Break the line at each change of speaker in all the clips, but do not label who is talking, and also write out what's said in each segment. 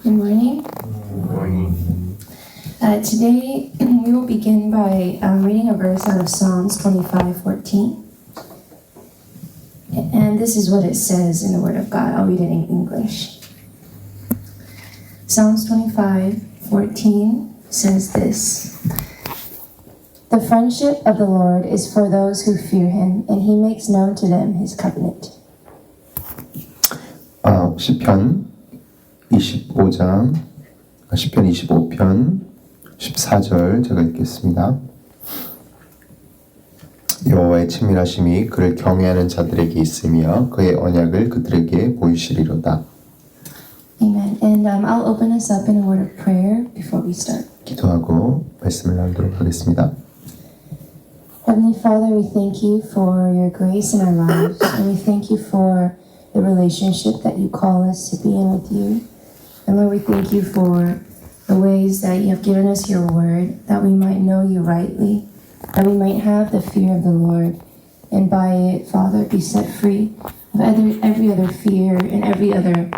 Good morning. Today we will begin by reading a verse out of Psalms 25:14. And this is what it says in the Word of God. I'll read it in English. Psalms 25:14 says this: The friendship of the Lord is for those who fear him, and he makes known to them his covenant.
시편 25편 14절 제가 읽겠습니다. 여호와의 친밀하심이 그를 경외하는 자들에게 있으며 그의 언약을 그들에게 보이시리로다.
Amen. And I'll open us up in a word of prayer before we start.
기도하고 말씀을 나누도록 하겠습니다.
Heavenly Father, we thank you for your grace in our lives, and we thank you for the relationship that you call us to be in with you. And Lord, we thank you for the ways that you have given us your word, that we might know you rightly, that we might have the fear of the Lord, and by it, Father, be set free of every other fear and every other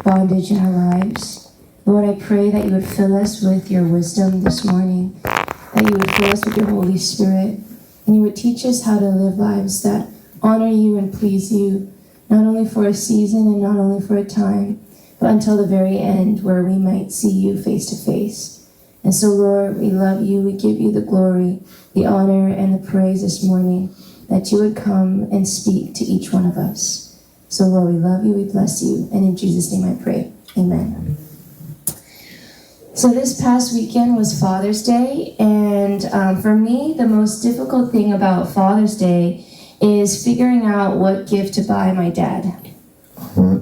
bondage in our lives. Lord, I pray that you would fill us with your wisdom this morning, that you would fill us with your Holy Spirit, and you would teach us how to live lives that honor you and please you, not only for a season and not only for a time, but until the very end where we might see you face to face. And so, Lord, we love you. We give you the glory, the honor, and the praise this morning, that you would come and speak to each one of us. So, Lord, we love you. We bless you. And in Jesus' name I pray. Amen. So this past weekend was Father's Day, and for me, the most difficult thing about Father's Day is figuring out what gift to buy my dad.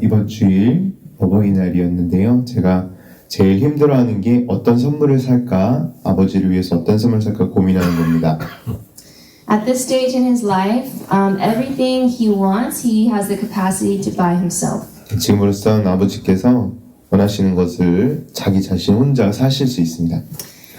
이번 주일 어버이날이었는데요. 제가 제일 힘들어하는 게 어떤 선물을 살까, 아버지를 위해서 어떤 선물을 살까 고민하는 겁니다.
At this stage in his life, everything he wants, he has the capacity to buy himself.
지금으로선 아버지께서 원하시는 것을 자기 자신 혼자 사실 수 있습니다.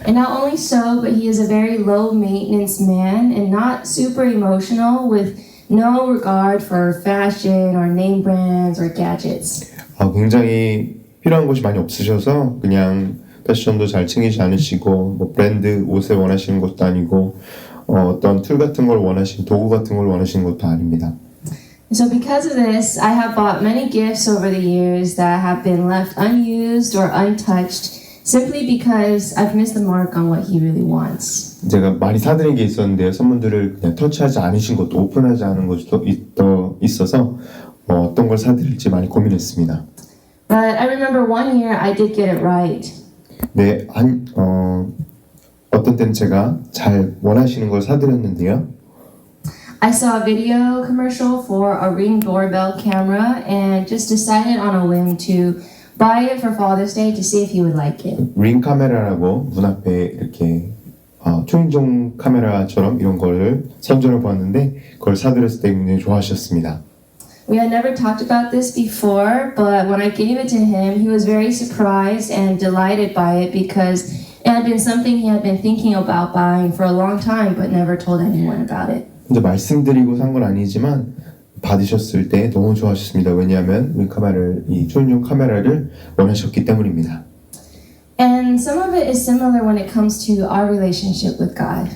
And not only so, but he is a very low maintenance man and not super emotional with no regard for fashion or name brands or gadgets.
굉장히 필요한 것이 많이 없으셔서 그냥 패션도 잘 챙기지 않으시고 뭐 브랜드 옷을 원하시는 것도 아니고 어떤 툴 같은 걸 원하시는 도구 같은 걸 원하시는 것도 아닙니다.
So because of this, I have bought many gifts over the years that have been left unused or untouched simply because I've missed the mark on what he really wants.
제가 많이 사드린 게 있었는데요. 선물들을 그냥 터치하지 않으신 것도 오픈하지 않은 것도 있어서 어떤 걸 사드릴지 많이 고민했습니다.
But I remember one year I did get it right.
네, 어떤 때는 제가 잘 원하시는 걸 사드렸는데요.
I saw a video commercial for a Ring doorbell camera and just decided on a whim to buy it for Father's Day to see if he would like it.
링 카메라라고 문 앞에 이렇게 초인종 카메라처럼 이런 걸 선전을 보았는데 그걸 사드렸을 때 굉장히 좋아하셨습니다.
We had never talked about this before, but when I gave it to him, he was very surprised and delighted by it because it had been something he had been thinking about buying for a long time but never told anyone about it.
이제 말씀드리고 산 건 아니지만 받으셨을 때 너무 좋아하셨습니다. 왜냐하면 이 초인종 카메라를 원하셨기 때문입니다.
And some of it is similar when it comes to our relationship with God.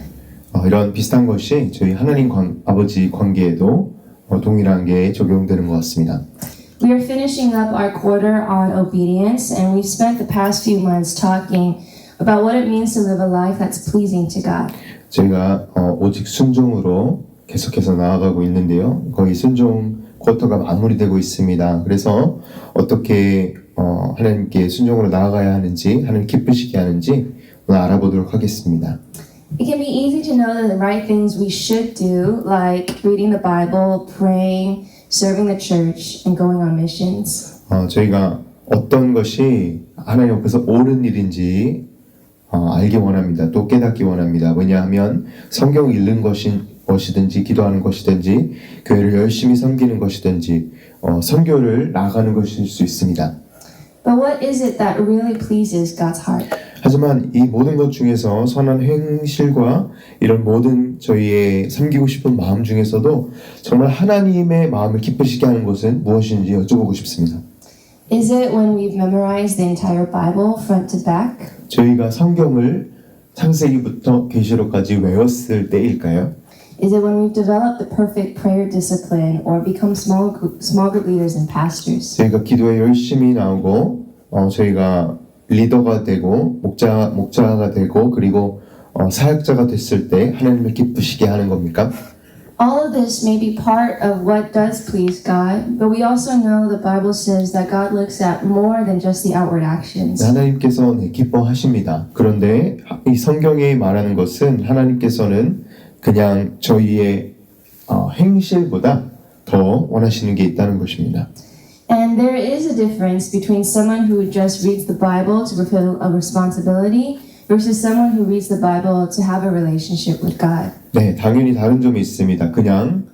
이런 비슷한 것이 저희 하나님 아버지 관계에도 동일한 게 적용되는 것 같습니다.
We are finishing up our quarter on obedience, and we've spent the past few months talking about what it means to live a life that's pleasing to God.
저희가 오직 순종으로 계속해서 나아가고 있는데요. 거의 순종 쿼터가 마무리되고 있습니다. 그래서 어떻게 하나님께 순종으로 나아가야 하는지, 하나님 기쁘시게 하는지 오늘 알아보도록 하겠습니다.
It can be easy to know the right things we should do, like reading the Bible, praying, serving the church, and going on missions.
저희가 어떤 것이 하나님 앞에서 옳은 일인지 알기 원합니다. 또 깨닫기 원합니다. 왜냐하면 성경을 읽는 것이든지 기도하는 것이든지 교회를 열심히 섬기는 것이든지 선교를 나아가는 것일 수 있습니다.
But what is it that really pleases God's heart?
하지만 이 모든 것 중에서 선한 행실과 이런 모든 저희의 섬기고 싶은 마음 중에서도 정말 하나님의 마음을 기쁘시게 하는 것은 무엇인지 여쭤보고 싶습니다.
Is it when we've memorized the entire Bible front to back?
저희가 성경을 창세기부터 계시록까지 외웠을 때일까요?
Is it when we've developed the perfect prayer discipline or become small group leaders and pastors?
저희가 기도에 열심히 나오고 저희가 리더가 되고 목자가 되고 그리고 사역자가 됐을 때 하나님을 기쁘시게 하는 겁니까?
All of this may be part of what does please God, but we also know the Bible says that God looks at more than just the outward actions.
하나님께서 기뻐하십니다. 그런데 이 성경에 말하는 것은 하나님께서는 그냥 저희의 행실보다 더 원하시는 게 있다는 것입니다.
And there is a difference between someone who just reads the Bible to fulfill a responsibility versus someone who reads the Bible to have a relationship with God.
네, 당연히 다른 점이 있습니다. 그냥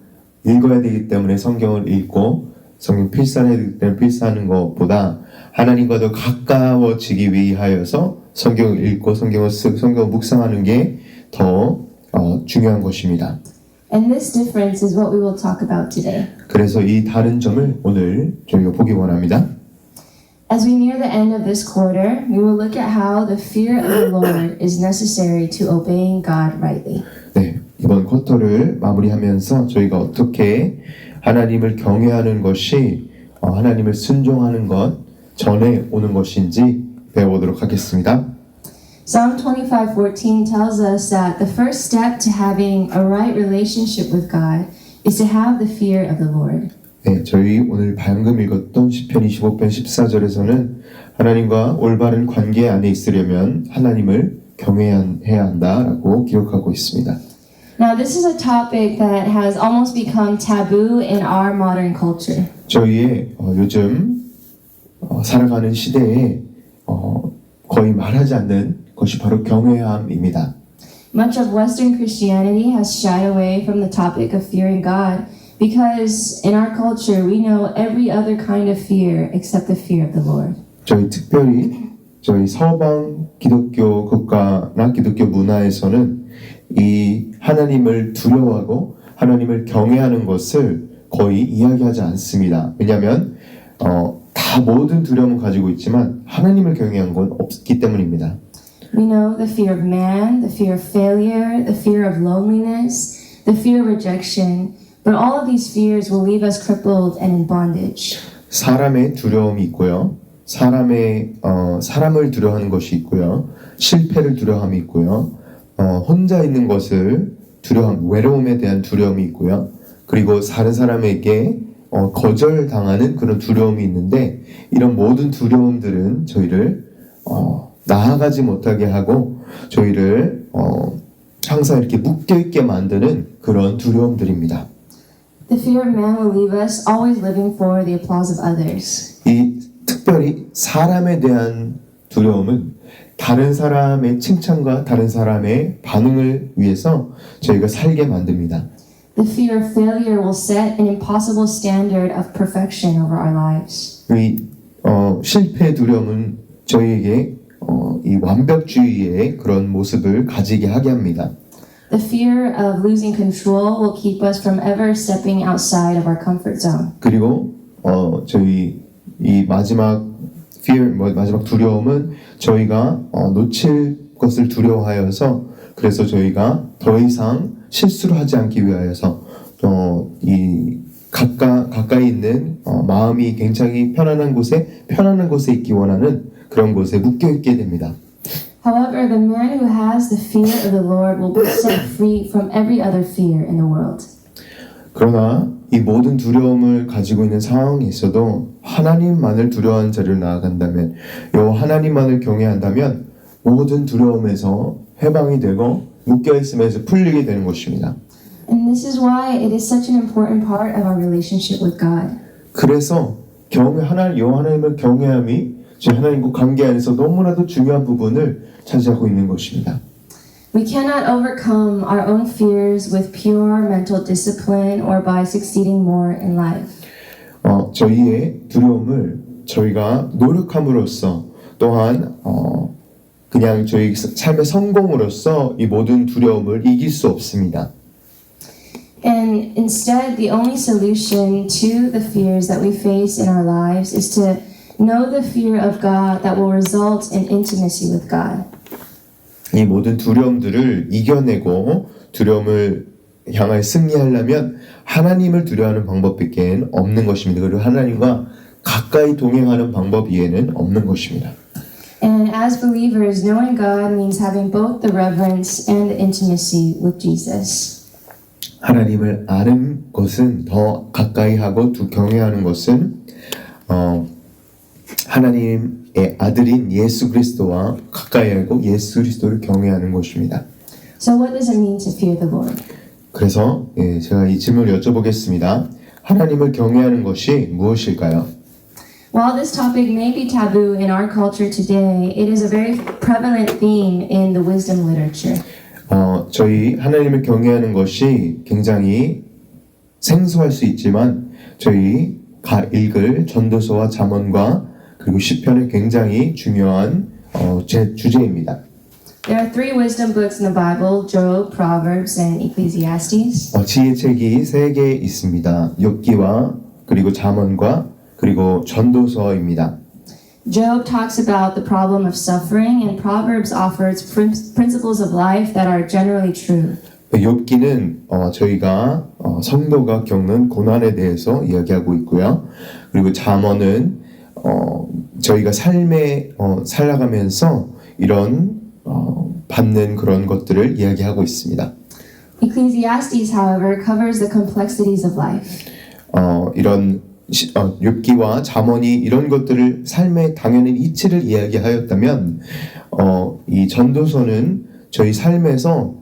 읽어야 되기 때문에 성경을 읽고 성경 필사해야 되기 때문에 필사하는 것보다 하나님과 더 가까워지기 위하여서 성경을 읽고 성경을 묵상하는 게 더 중요한 것입니다.
And this difference is what we will talk about today.
그래서 이 다른 점을 오늘 저희가 보기 원합니다.
As we near the end of this quarter, we will look at how the fear of the Lord is necessary to obeying God rightly.
네, 이번 쿼터를 마무리하면서 저희가 어떻게 하나님을 경외하는 것이 하나님을 순종하는 것 전에 오는 것인지 배워보도록 하겠습니다.
Psalm 25:14 tells us that the first step to having a right relationship with God is to have the fear of the Lord.
네, 저희 오늘 방금 읽었던 시편 25편 14절에서는 하나님과 올바른 관계 안에 있으려면 하나님을 경외해야 한다라고 기록하고 있습니다.
Now, this is a topic that has almost become taboo in our modern culture.
저희의 요즘 살아가는 시대에 거의 말하지 않는 것이 바로 경외함입니다.
Much of Western Christianity has shied away from the topic of fearing God because in our culture we know every other kind of fear except the fear of the Lord.
특별히 저희 서방 기독교 국가나 기독교 문화에서는 이 하나님을 두려워하고 하나님을 경외하는 것을 거의 이야기하지 않습니다. 왜냐하면 다 모든 두려움을 가지고 있지만 하나님을 경외한 건 없기 때문입니다.
We know the fear of man, the fear of failure, the fear of loneliness, the fear of rejection, but all of these fears will leave us crippled and in bondage.
사람의 두려움이 있고요. 사람을 두려워하는 것이 있고요. 실패를 두려워함이 있고요. 혼자 있는 것을 외로움에 대한 두려움이 있고요. 그리고 다른 사람에게 거절당하는 그런 두려움이 있는데 이런 모든 두려움들은 저희를 나아가지 못하게 하고 저희를 항상 이렇게 묶여있게 만드는 그런 두려움들입니다.
The fear of man will leave us always living for the applause of others.
특별히 사람에 대한 두려움은 다른 사람의 칭찬과 다른 사람의 반응을 위해서 저희가 살게 만듭니다.
The fear of failure will set an impossible standard of perfection over our lives.
실패의 두려움은 저희에게 이 완벽주의의 그런 모습을 가지게 하게 합니다.
The fear of losing control will keep us from ever stepping outside of our comfort zone.
그리고 저희 이 마지막 두려움은 저희가 놓칠 것을 두려워하여서 그래서 저희가 더 이상 실수를 하지 않기 위하여서 이 가까이 있는 마음이 굉장히 편안한 곳에 있기 원하는 그런 곳에 묶여 있게 됩니다.
However, the man who has the fear of the Lord will be set free from every other fear in the world.
그러나 이 모든 두려움을 가지고 있는 상황에 있어도 하나님만을 두려워하는 자리로 나아간다면 하나님만을 경외한다면 모든 두려움에서 해방이 되고 묶여있음에서 풀리게 되는 것입니다.
And this is why it is such an important part of our relationship with God.
그래서 하나님을 경외함이 제 하나님과 관계 안에서 너무나도 중요한 부분을 차지하고 있는 것입니다.
We cannot overcome our own fears with pure mental discipline or by succeeding more in life.
저희의 두려움을 저희가 노력함으로써 또한 그냥 저희 삶의 성공으로서 이 모든 두려움을 이길 수 없습니다.
And instead, the only solution to the fears that we face in our lives is to Know the fear of God that will result in intimacy with God.
이 모든 두려움들을 이겨내고 두려움을 향하여 승리하려면 하나님을 두려워하는 방법밖에 없는 것입니다. 그리고 하나님과 가까이 동행하는 방법 이외에는 없는 것입니다.
And as believers, knowing God means having both the reverence and the intimacy with Jesus.
하나님을 아는 것은 더 가까이 하고 경외하는 것은 하나님의 아들인 예수 그리스도와 가까이 하고 예수 그리스도를 경외하는 것입니다.
So what does it mean to fear the Lord?
그래서 제가 이 질문을 여쭤보겠습니다. 하나님을 경외하는 것이 무엇일까요?
While this topic may be taboo in our culture today, it is a very prevalent theme in the wisdom literature.
저희 하나님을 경외하는 것이 굉장히 생소할 수 있지만 저희가 읽을 전도서와 잠언과 그리고 시편은 굉장히 중요한 주제입니다.
There are three wisdom books in the Bible: Job, Proverbs, and Ecclesiastes.
지혜책이 3개 있습니다. 욥기와 그리고 잠언과 그리고 전도서입니다.
Job talks about the problem of suffering, and Proverbs offers principles of life that are generally true.
욥기는 저희가 성도가 겪는 고난에 대해서 이야기하고 있고요. 그리고 잠언은 저희가 삶에 살아가면서 이런 받는 그런 것들을 이야기하고 있습니다.
Ecclesiastes, however, covers the complexities of life.
이런 욥기와 잠언이 이런 것들을 삶의 당연한 이치를 이야기하였다면 이 전도서는 저희 삶에서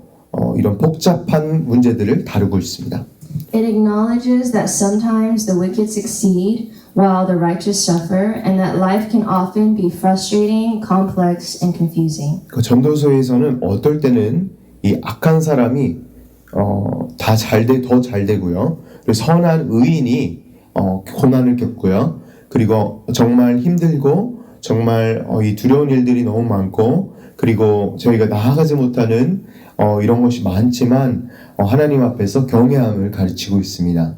이런 복잡한 문제들을 다루고 있습니다.
It acknowledges that sometimes the wicked succeed while the righteous suffer, and that life can often be frustrating, complex, and confusing.
그 전도서에서는 어떨 때는 이 악한 사람이 더 잘 되고요. 그리고 선한 의인이 고난을 겪고요. 그리고 정말 힘들고 정말 이 두려운 일들이 너무 많고 그리고 저희가 나아가지 못하는 이런 것이 많지만 하나님 앞에서 경외함을 가르치고 있습니다.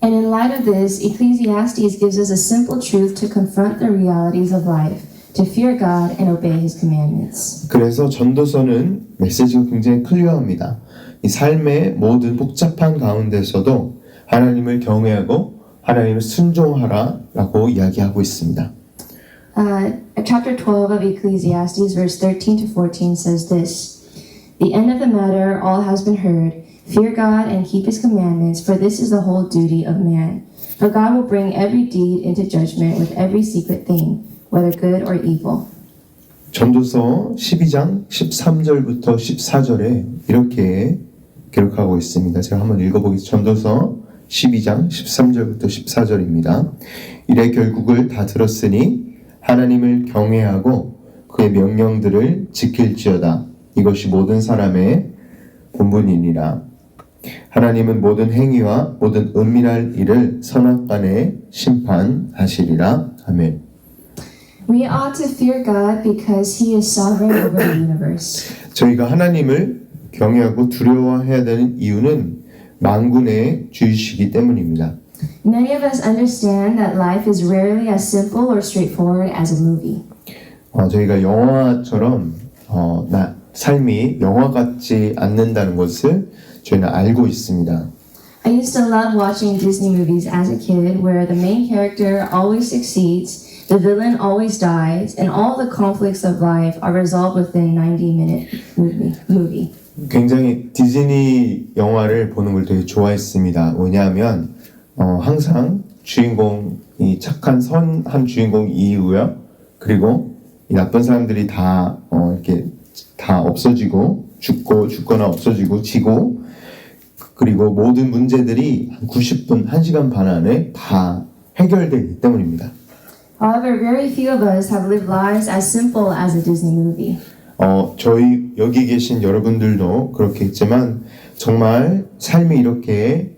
And in light of this, Ecclesiastes gives us a simple truth to confront the realities of life, to fear God and obey His commandments.
그래서 전도서는 메시지가 굉장히 클리어합니다. 이 삶의 모든 복잡한 가운데서도 하나님을 경외하고 하나님을 순종하라라고 이야기하고 있습니다.
Chapter 12 of Ecclesiastes, verse 13 to 14 says this: The end of the matter all has been heard. Fear God and keep His commandments, for this is the whole duty of man. For God will bring every deed into judgment with every secret thing, whether good or evil.
전도서 12장 13절부터 14절에 이렇게 기록하고 있습니다. 제가 한번 읽어보겠습니다. 전도서 12장 13절부터 14절입니다. 이래 결국을 다 들었으니 하나님을 경외하고 그의 명령들을 지킬지어다. 이것이 모든 사람의 본분이니라. 하나님은 모든 행위와 모든 은밀한 일을 선악간에 심판하시리라. 아멘.
We ought to fear God because He is sovereign over the universe.
저희가 하나님을 경외하고 두려워해야 되는 이유는 만군의 주이시기 때문입니다.
Many of us understand that life is rarely as simple or straightforward as a movie.
저희가 영화처럼 삶이 영화 같지 않는다는 것을 저희는 알고 있습니다.
I used to love watching Disney movies as a kid where the main character always succeeds, the villain always dies, and all the conflicts of life are resolved within 90-minute movie.
굉장히 디즈니 영화를 보는 걸 되게 좋아했습니다. 왜냐하면 항상 주인공이 착한 선한 주인공이고요. 그리고 이 나쁜 사람들이 다 이렇게 다 없어지고 죽거나 없어지고 지고 그리고 모든 문제들이 한 90분, 1시간 반 안에 다 해결되기 때문입니다.
However, very few of us have lived lives as simple as a Disney movie.
저희 여기 계신 여러분들도 그렇겠지만 정말 삶이 이렇게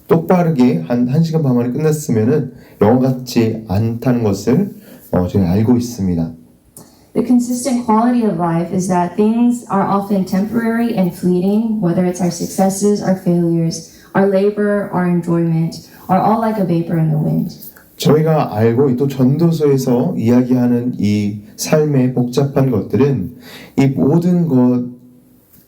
똑바르게 한 1시간 반 만에 끝났으면은 영화 같지 않다는 것을 저희 알고 있습니다.
The consistent quality of life is that things are often temporary and fleeting, whether it's our successes, our failures, our labor, our enjoyment, are all like a vapor in the wind.
저희가 알고 또 전도서에서 이야기하는 이 삶의 복잡한 것들은 이 모든 것,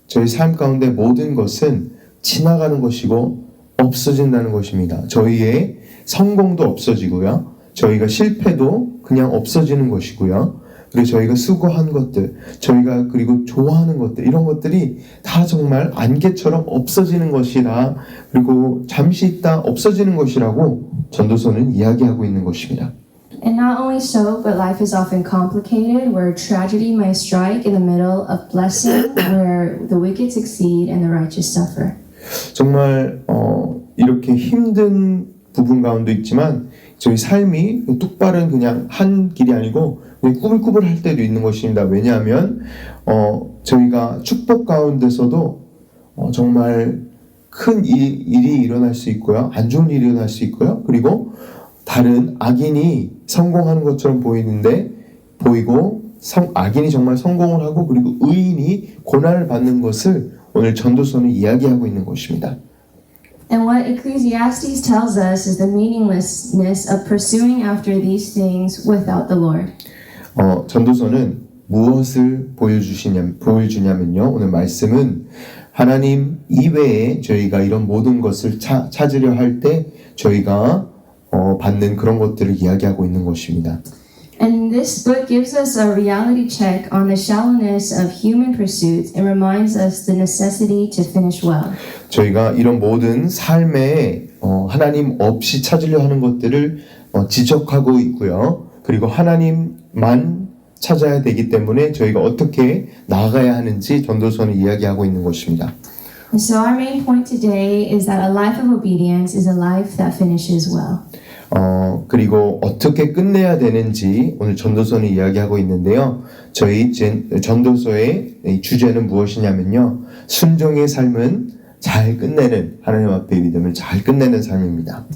저희 삶 가운데 모든 것은 지나가는 것이고 없어진다는 것입니다. 저희의 성공도 없어지고요. 저희가 실패도 그냥 없어지는 것이고요. 그리고 저희가 수고한 것들, 저희가 그리고 좋아하는 것들, 이런 것들이 다 정말 안개처럼 없어지는 것이라, 그리고 잠시 있다 없어지는 것이라고 전도서는 이야기하고 있는 것입니다.
And not only so, but life is often complicated, where tragedy may strike in the middle of blessing, where the wicked succeed and the righteous suffer.
정말 이렇게 힘든 부분 가운데 있지만 저희 삶이 똑바른 그냥 한 길이 아니고 꾸불꾸불 할 때도 있는 것입니다. 왜냐하면 저희가 축복 가운데서도 정말 큰 일이 일어날 수 있고요. 안 좋은 일이 일어날 수 있고요. 그리고 다른 악인이 성공하는 것처럼 보이고 악인이 정말 성공을 하고 그리고 의인이 고난을 받는 것을 오늘 전도서는 이야기하고 있는 것입니다.
And what Ecclesiastes tells us is the meaninglessness of pursuing after these things without the Lord.
전도서는 무엇을 보여주냐면요. 오늘 말씀은 하나님 이외에 저희가 이런 모든 것을 찾으려 할 때 저희가 받는 그런 것들을 이야기하고 있는 것입니다.
And this book gives us a reality check on the shallowness of human pursuits and reminds us the necessity to finish well.
저희가 이런 모든 삶에 하나님 없이 찾으려 하는 것들을 지적하고 있고요. 그리고 하나님만 찾아야 되기 때문에 저희가 어떻게 나아가야 하는지 전도서는 이야기하고 있는 것입니다.
And so our main point today is that a life of obedience is a life that finishes well.
그리고 어떻게 끝내야 되는지 오늘 전도서는 이야기하고 있는데요. 저희 전도서의 주제는 무엇이냐면요. 순종의 삶은 잘 끝내는, 하나님 앞에 믿음을 잘 끝내는 삶입니다.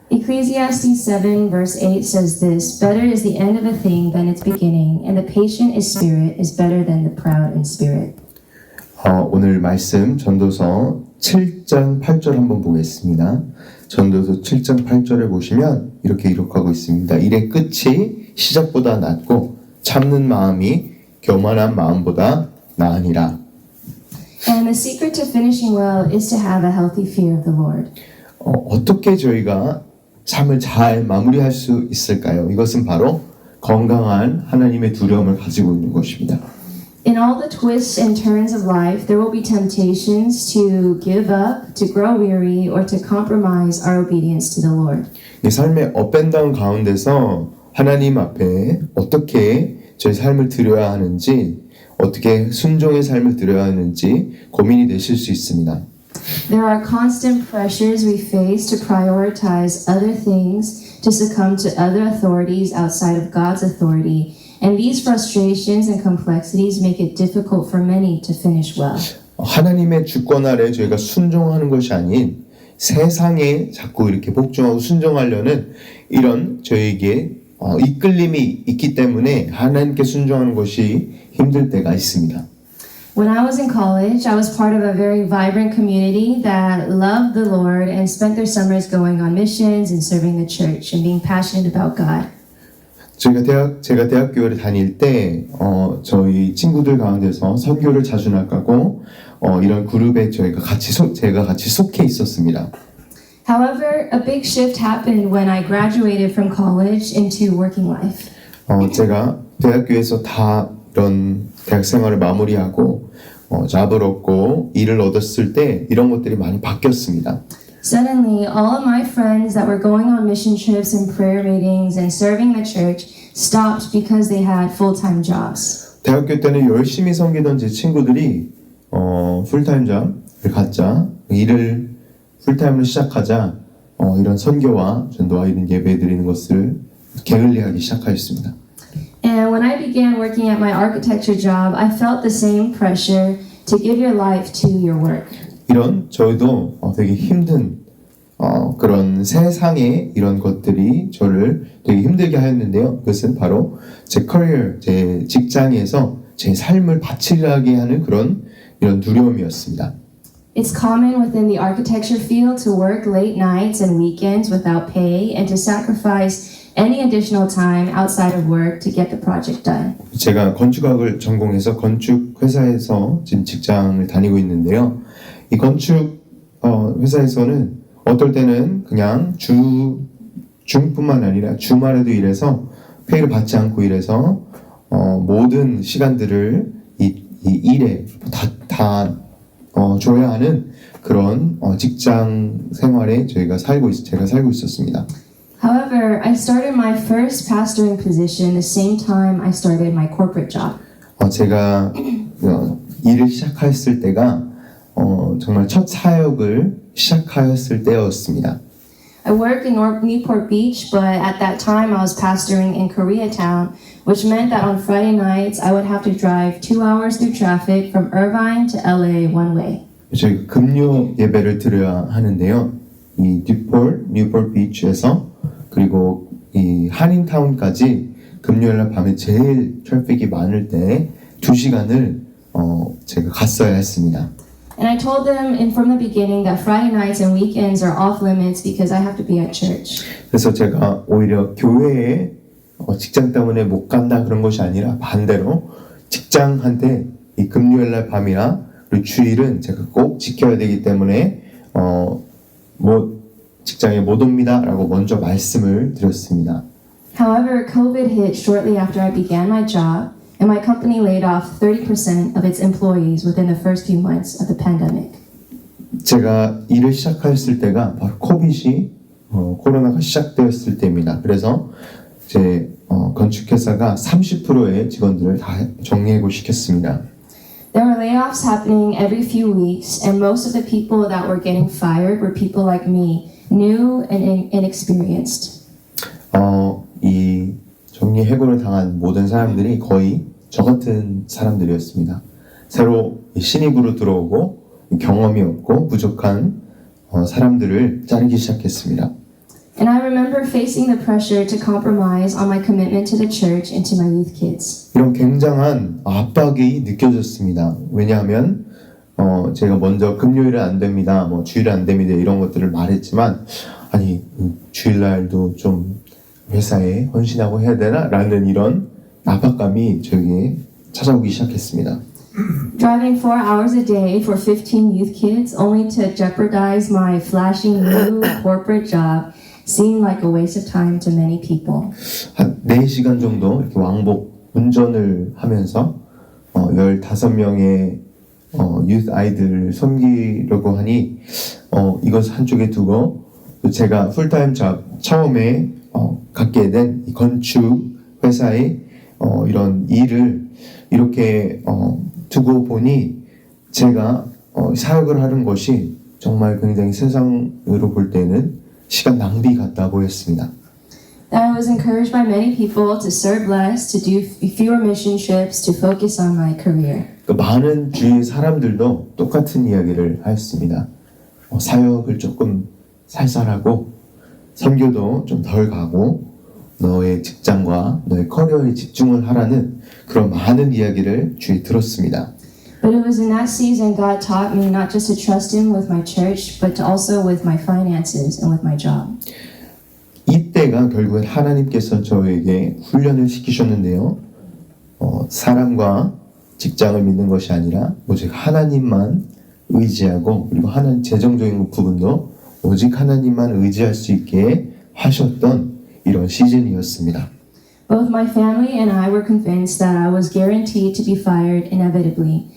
Ecclesiastes 7 verse 8 says this, Better is the end of a thing than its beginning, and the patient in spirit is better than the proud in spirit.
오늘 말씀 전도서 7장 8절 한번 보겠습니다. 전도서 7장 8절을 보시면 이렇게 기록하고 있습니다. 일의 끝이 시작보다 낫고 참는 마음이 교만한 마음보다 나으니라.
And the secret to finishing well is to have a healthy fear of the Lord.
어떻게 저희가 삶을 잘 마무리할 수 있을까요? 이것은 바로 건강한 하나님의 두려움을 가지고 있는 것입니다.
In all the twists and turns of life, there will be temptations to give up, to grow weary, or to compromise our obedience to the Lord.
이 삶의 업앤다운 가운데서 하나님 앞에 어떻게 저희 삶을 드려야 하는지, 어떻게 순종의 삶을 드려야 하는지 고민이 되실 수 있습니다.
There are constant pressures we face to prioritize other things, to succumb to other authorities outside of God's authority. And these frustrations and complexities make it difficult for many to finish well.
하나님의 주권 아래 저희가 순종하는 것이 아닌 세상에 자꾸 이렇게 복종하고 순종하려는 이런 저에게 이끌림이 있기 때문에 하나님께 순종하는 것이 힘들 때가 있습니다.
When I was in college, I was part of a very vibrant community that loved the Lord and spent their summers going on missions and serving the church and being passionate about God.
제가 대학교를 다닐 때 저희 친구들 가운데서 선교를 자주 나가고 이런 그룹에 제가 같이 속해 있었습니다.
However, a big shift happened when I graduated from college into working life.
제가 대학교에서 다 이런 대학 생활을 마무리하고 잡을 얻고 일을 얻었을 때 이런 것들이 많이 바뀌었습니다.
Suddenly, all of my friends that were going on mission trips and prayer meetings and serving the church stopped because they had full-time jobs.
대학교 때는 열심히 섬기던 제 친구들이 풀타임 잡을 갖자, 일을 풀타임으로 시작하자 이런 선교와 전도와 이런 예배 드리는 것을 게을리하기 시작하였습니다.
And when I began working at my architecture job, I felt the same pressure to give your life to your work.
이런 저희도 되게 힘든 그런 세상의 이런 것들이 저를 되게 힘들게 하였는데요. 그것은 바로 제 커리어, 제 직장에서 제 삶을 바치게 하는 그런 이런 두려움이었습니다.
It's common within the architecture field to work late nights and weekends without pay and to sacrifice any additional time outside of work to get the project done.
제가 건축학을 전공해서 건축 회사에서 지금 직장을 다니고 있는데요. 이 건축 회사에서는 어떨 때는 그냥 중뿐만 아니라 주말에도 일해서 페이를 받지 않고 일해서 모든 시간들을 이 일에 다 줘야 하는 그런 직장 생활에 제가 살고 있었습니다.
However, I started my first pastoring position the same time I started my corporate job.
제가 일을 시작했을 때가 정말 첫 사역을 시작하였을 때였습니다.
I worked in Newport Beach, but at that time I was pastoring in Koreatown, which meant that on Friday nights I would have to drive 2 hours through traffic from Irvine to LA one way.
저희 금요 예배를 드려야 하는데요. 이 뉴포트 비치에서 그리고 이 한인타운까지 금요일 밤에 제일 트래픽이 많을 때 2시간을 제가 갔어야 했습니다.
And I told them from the beginning that Friday nights and weekends are off limits because I have to be at church.
그래서 제가 오히려 교회에 직장 때문에 못 간다 그런 것이 아니라 반대로 직장한테 이 금요일 날 밤이나 그리고 주일은 제가 꼭 지켜야 되기 때문에 직장에 못 옵니다라고 먼저 말씀을 드렸습니다.
However, COVID hit shortly after I began my job, and my company laid off 30% of its employees within the first few months of the pandemic.
제가 일을 시작했을 때가 바로 코로나가 시작되었을 때입니다. 그래서 제 건축회사가 30%의 직원들을 다 정리해고 시켰습니다.
There were layoffs happening every few weeks, and most of the people that were getting fired were people like me, new and inexperienced.
이 정리해고를 당한 모든 사람들이 거의 저 같은 사람들이었습니다. 새로 신입으로 들어오고 경험이 없고 부족한 사람들을 자르기 시작했습니다.
And I remember facing the pressure to compromise on my commitment to the church and to my youth kids.
이런 굉장한 압박이 느껴졌습니다. 왜냐하면 제가 먼저 금요일은 안 됩니다, 주일은 안 됩니다 이런 것들을 말했지만 아니 주일날도 좀 회사에 헌신하고 해야 되나? 라는 이런 압박감이 저에게 찾아오기 시작했습니다.
Driving 4 hours a day for 15 youth kids only to jeopardize my flashy new corporate job seemed like a waste of time to many people.
한 4시간 정도 이렇게 왕복 운전을 하면서 15명의 유th 아이들을 섬기려고 하니 이것 한쪽에 두고 제가 풀타임 잡 처음에 갖게 된 건축 회사의 이런 일을 이렇게 두고 보니 제가 사역을 하는 것이 정말 굉장히 세상으로 볼 때는 시간 낭비 같다 보였습니다.
I was encouraged by many people to serve less, to do fewer mission trips, to focus on my career.
많은 주위 사람들도 똑같은 이야기를 하였습니다. 사역을 조금 살살하고 선교도 좀 덜 가고 너의 직장과 너의 커리어에 집중을 하라는 그런 많은 이야기를 주위에 들었습니다.
But it was in that season God taught me not just to trust Him with my church, but to also with my finances and with my job.
이때가 결국엔 하나님께서 저에게 훈련을 시키셨는데요. 사람과 직장을 믿는 것이 아니라 오직 하나님만 의지하고 그리고 하나님 재정적인 부분도 오직 하나님만 의지할 수 있게 하셨던 이런 시즌이었습니다.
Both my family and I were convinced that I was guaranteed to be fired inevitably.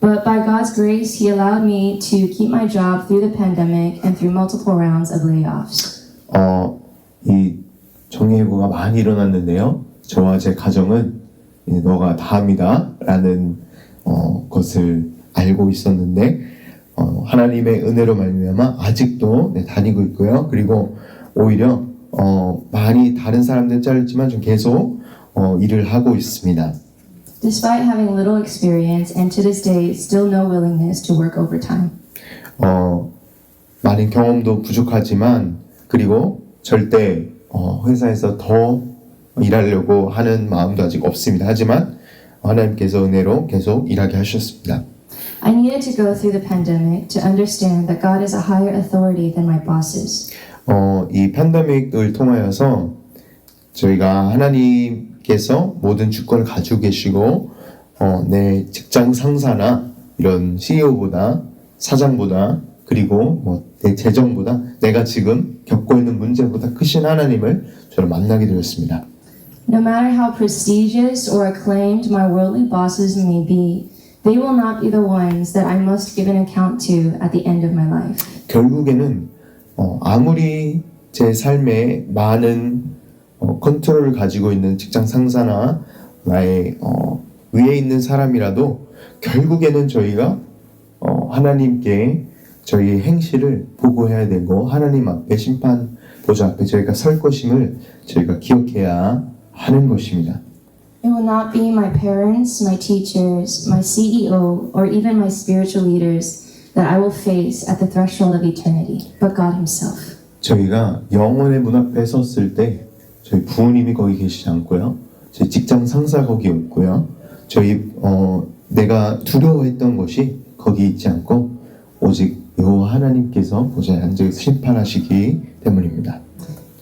But by God's grace, He allowed me to keep my job through the pandemic and through multiple rounds of layoffs.
이 정리해고가 많이 일어났는데요. 저와 제 가정은 너가 다합니다 라는 것을 알고 있었는데 하나님의 은혜로 말미암아 아직도 다니고 있고요. 그리고 오히려 많이 다른 사람들은 잘렸지만 좀 계속 일을 하고 있습니다.
Despite having little experience and to this day still no willingness to work overtime.
많은 경험도 부족하지만 그리고 절대 회사에서 더 일하려고 하는 마음도 아직 없습니다. 하지만 하나님께서 은혜로 계속 일하게 하셨습니다.
I needed to go through the pandemic to understand that God is a higher authority than my bosses.
이 팬데믹을 통하여서 저희가 하나님께서 모든 주권을 가지고 계시고 내 직장 상사나 이런 CEO보다 사장보다 그리고 내 재정보다 내가 지금 겪고 있는 문제보다 크신 하나님을 저는 만나게 되었습니다.
No matter how prestigious or acclaimed my worldly bosses may be, they will not be the ones that I must give an account to at the end of my life.
결국에는 아무리 제 삶에 많은 컨트롤을 가지고 있는 직장 상사나 나의 위에 있는 사람이라도 결국에는 저희가 하나님께 저희의 행실을 보고해야 되고 하나님 앞에 심판 보좌 앞에 저희가 설 것임을 저희가 기억해야 하는 것입니다.
It will not be my parents, my teachers, my CEO, or even my spiritual leaders that I will face at the threshold of eternity, but God Himself.
저희가 영원의 문 앞에 섰을 때 저희 부모님이 거기 계시지 않고요. 저희 직장 상사 거기 없고요. 저희 내가 두려워했던 것이 거기 있지 않고 오직 여호와 하나님께서 보좌에 앉아 심판하시기 때문입니다.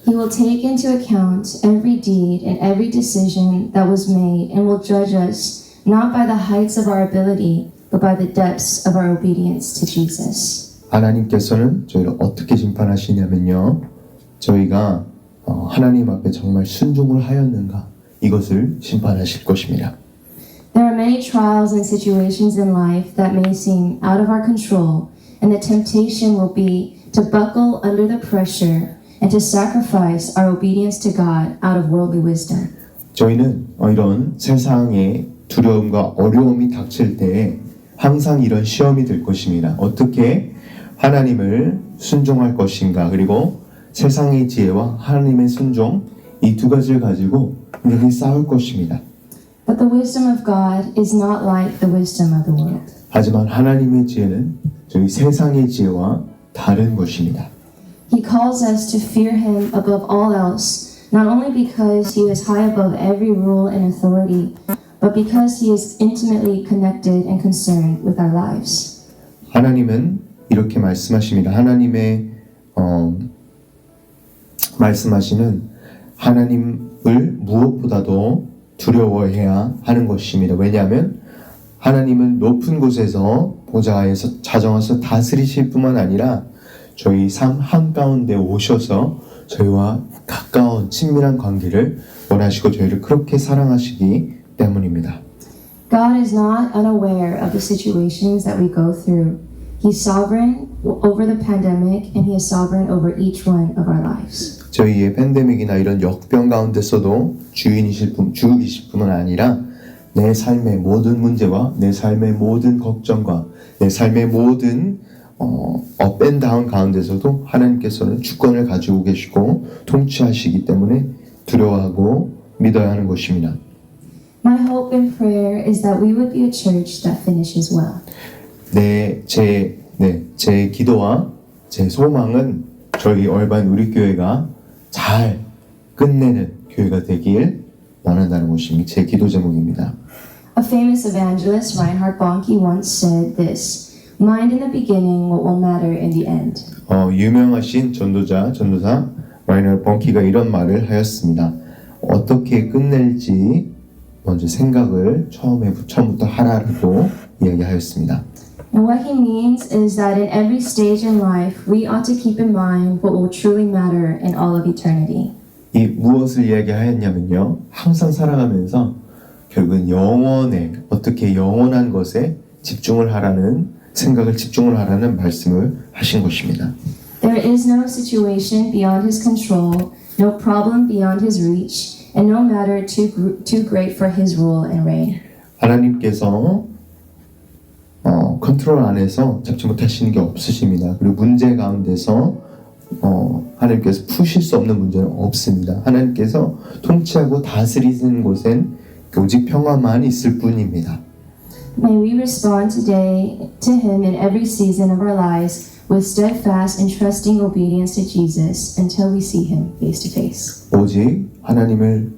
He will take into account every deed and every decision that was made and will judge us not by the heights of our ability, but by the depths of our obedience to Jesus.
하나님께서는 저희를 어떻게 심판하시냐면요. 저희가 하나님 앞에 정말 순종을 하였는가 이것을 심판하실 것입니다.
There are many trials and situations in life that may seem out of our control, and the temptation will be to buckle under the pressure and to sacrifice our obedience to God out of worldly wisdom.
저희는 이런 세상의 두려움과 어려움이 닥칠 때 항상 이런 시험이 될 것입니다. 어떻게 하나님을 순종할 것인가 그리고 세상의 지혜와 하나님의 순종 이 두 가지를 가지고 우리는 싸울 것입니다.
But the wisdom of God is not like the wisdom of the world.
하지만 하나님의 지혜는 저희 세상의 지혜와 다른 것입니다.
He calls us to fear Him above all else, not only because He is high above every rule and authority, but because He is intimately connected and concerned with our lives.
하나님은 이렇게 말씀하십니다. 하나님의 말씀하시는 하나님을 무엇보다도 두려워해야 하는 것입니다. 왜냐하면 하나님은 높은 곳에서 보좌에서 자정하셔서 다스리실 뿐만 아니라 저희 삶 한가운데 오셔서 저희와 가까운 친밀한 관계를 원하시고 저희를 그렇게 사랑하시기 때문입니다.
God is not unaware of the situations that we go through. He's sovereign over the pandemic and He is sovereign over each one of our lives.
저희의 팬데믹이나 이런 역병 가운데서도 주이실 뿐만 아니라 내 삶의 모든 문제와 내 삶의 모든 걱정과 내 삶의 모든 업앤다운 가운데서도 하나님께서는 주권을 가지고 계시고 통치하시기 때문에 두려워하고 믿어야 하는 것입니다.
My hope and prayer is that we would be a church that finishes well.
제 기도와 제 소망은 저희 얼반 우리교회가 잘 끝내는 교회가 되길 원한다는 것이 제 기도 제목입니다.
A famous evangelist, Reinhard Bonnke, once said this: "Mind in the beginning what will matter in the end."
유명하신 전도사 라이너드 번키가 이런 말을 하였습니다. 어떻게 끝낼지 먼저 생각을 처음부터 하라고 이야기하였습니다.
And what he means is that in every stage in life, we ought to keep in mind what will truly matter in all of eternity.
이 무엇을 이야기하였냐면요. 항상 살아가면서 결국은 어떻게 영원한 것에 집중을 하라는 말씀을 하신 것입니다.
There is no situation beyond his control, no problem beyond his reach, and no matter too great for his rule and reign.
하나님께서 컨트롤 안에서 잡지 못하시는 게 없으십니다. 그리고 문제 가운데서 하나님께서 푸실 수 없는 문제는 없습니다. 하나님께서 통치하고 다스리는 곳엔 오직 평화만 있을 뿐입니다.
May we respond today to Him in every season of our lives with steadfast and trusting obedience to Jesus until we see Him face to face.
오직 하나님을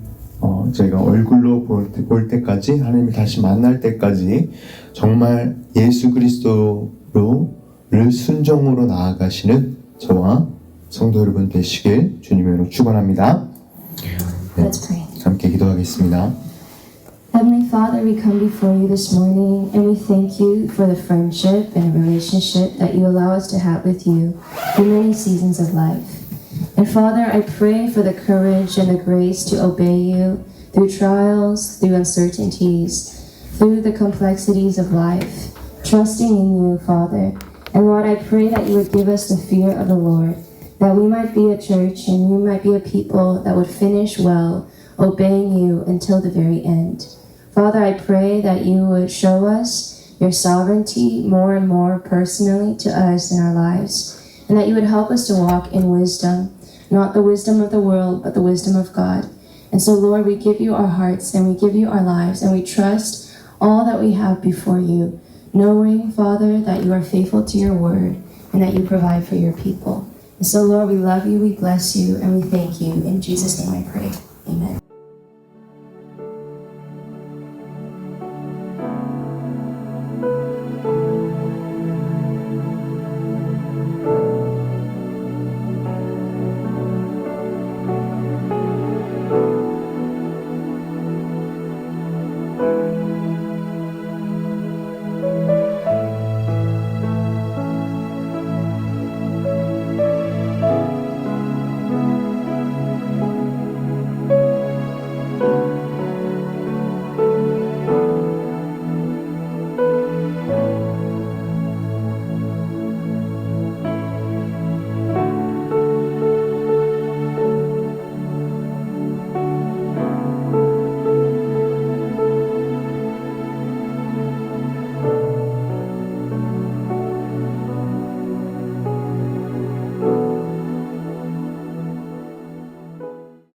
저희가 얼굴로 볼 때까지 하나님을 다시 만날 때까지 정말 예수 그리스도를 순종으로 나아가시는 저와 성도 여러분 되시길 주님의 이름으로 축원합니다.
Let's pray.
함께 기도하겠습니다.
Heavenly Father, we come before you this morning and we thank you for the friendship and relationship that you allow us to have with you through many seasons of life. And Father, I pray for the courage and the grace to obey you through trials, through uncertainties, through the complexities of life, trusting in you, Father. And Lord, I pray that you would give us the fear of the Lord, that we might be a church and we might be a people that would finish well, obeying you until the very end. Father, I pray that you would show us your sovereignty more and more personally to us in our lives, and that you would help us to walk in wisdom, not the wisdom of the world, but the wisdom of God. And so, Lord, we give you our hearts and we give you our lives, and we trust all that we have before you, knowing, Father, that you are faithful to your word and that you provide for your people. And so, Lord, we love you, we bless you, and we thank you. In Jesus' name I pray.